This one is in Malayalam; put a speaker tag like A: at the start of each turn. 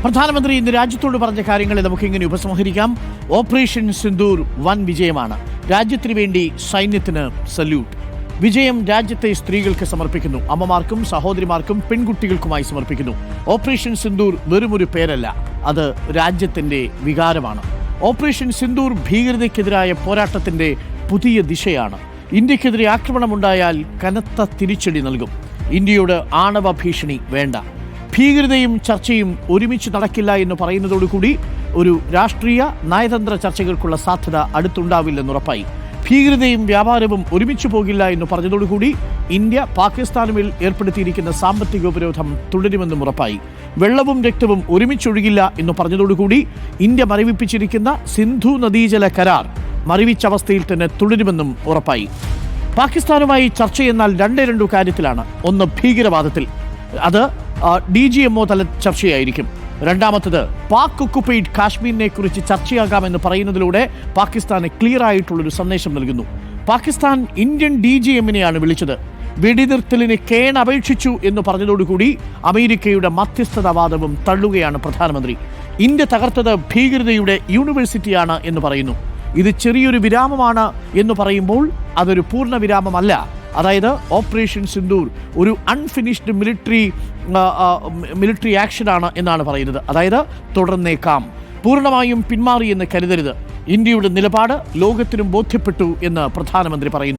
A: പ്രധാനമന്ത്രി ഇന്ന് രാജ്യത്തോട് പറഞ്ഞ കാര്യങ്ങളെ നമുക്കിങ്ങനെ ഉപസംഹരിക്കാം. ഓപ്പറേഷൻ സിന്ദൂർ വൻ വിജയമാണ്. രാജ്യത്തിനു വേണ്ടി സൈന്യത്തിന് സല്യൂട്ട്. വിജയം രാജ്യത്തെ സ്ത്രീകൾക്ക് സമർപ്പിക്കുന്നു. അമ്മമാർക്കും സഹോദരിമാർക്കും പെൺകുട്ടികൾക്കുമായി സമർപ്പിക്കുന്നു. ഓപ്പറേഷൻ സിന്ദൂർ വെറുമൊരു പേരല്ല, അത് രാജ്യത്തിൻ്റെ വികാരമാണ്. ഓപ്പറേഷൻ സിന്ദൂർ ഭീകരതയ്ക്കെതിരായ പോരാട്ടത്തിൻ്റെ പുതിയ ദിശയാണ്. ഇന്ത്യക്കെതിരെ ആക്രമണമുണ്ടായാൽ കനത്ത തിരിച്ചടി നൽകും. ഇന്ത്യയോട് ആണവ ഭീഷണി വേണ്ട. ഭീകരതയും ചർച്ചയും ഒരുമിച്ച് നടക്കില്ല എന്ന് പറയുന്നതോടുകൂടി ഒരു രാഷ്ട്രീയ നയതന്ത്ര ചർച്ചകൾക്കുള്ള സാധ്യത അടുത്തുണ്ടാവില്ലെന്നുറപ്പായി. ഭീകരതയും വ്യാപാരവും ഒരുമിച്ച് പോകില്ല എന്ന് പറഞ്ഞതോടുകൂടി ഇന്ത്യ പാകിസ്ഥാനുമിൽ ഏർപ്പെടുത്തിയിരിക്കുന്ന സാമ്പത്തിക ഉപരോധം തുടരുമെന്നും ഉറപ്പായി. വെള്ളവും രക്തവും ഒരുമിച്ചൊഴുകില്ല എന്ന് പറഞ്ഞതോടുകൂടി ഇന്ത്യ മരവിപ്പിച്ചിരിക്കുന്ന സിന്ധു നദീജല കരാർ മരവിച്ച അവസ്ഥയിൽ തന്നെ തുടരുമെന്നും ഉറപ്പായി. പാകിസ്ഥാനുമായി ചർച്ചയെന്നാൽ രണ്ടു കാര്യത്തിലാണ്. ഒന്ന്, ഭീകരവാദത്തിൽ, അത് DGMO തല ചർച്ചയായിരിക്കും. രണ്ടാമത്തത്, പാക് ഒക്കുപ്പൈഡ് കാശ്മീരിനെ കുറിച്ച് ചർച്ചയാകാമെന്ന് പറയുന്നതിലൂടെ പാകിസ്ഥാന് ക്ലിയർ ആയിട്ടുള്ളൊരു സന്ദേശം നൽകുന്നു. പാകിസ്ഥാൻ ഇന്ത്യൻ DGMനെയാണ് വിളിച്ചത്. വെടിനിർത്തലിന് അപേക്ഷിച്ചു എന്ന് പറഞ്ഞതോടുകൂടി അമേരിക്കയുടെ മധ്യസ്ഥതാവാദവും തള്ളുകയാണ് പ്രധാനമന്ത്രി. ഇന്ത്യ തകർത്തത് ഭീകരതയുടെ യൂണിവേഴ്സിറ്റിയാണ് എന്ന് പറയുന്നു. ഇത് ചെറിയൊരു വിരാമമാണ് എന്ന് പറയുമ്പോൾ അതൊരു പൂർണ്ണ വിരാമമല്ല. അതായത് ഓപ്പറേഷൻ സിന്ദൂർ ഒരു അൺഫിനിഷ്ഡ് മിലിറ്ററി ആക്ഷനാണ് എന്നാണ് പറയുന്നത്. അതായത് തുടർന്നേക്കാം, പൂർണ്ണമായും പിന്മാറി എന്ന് കരുതരുത്. ഇന്ത്യയുടെ നിലപാട് ലോകത്തിനും ബോധ്യപ്പെട്ടു എന്ന് പ്രധാനമന്ത്രി പറയുന്നു.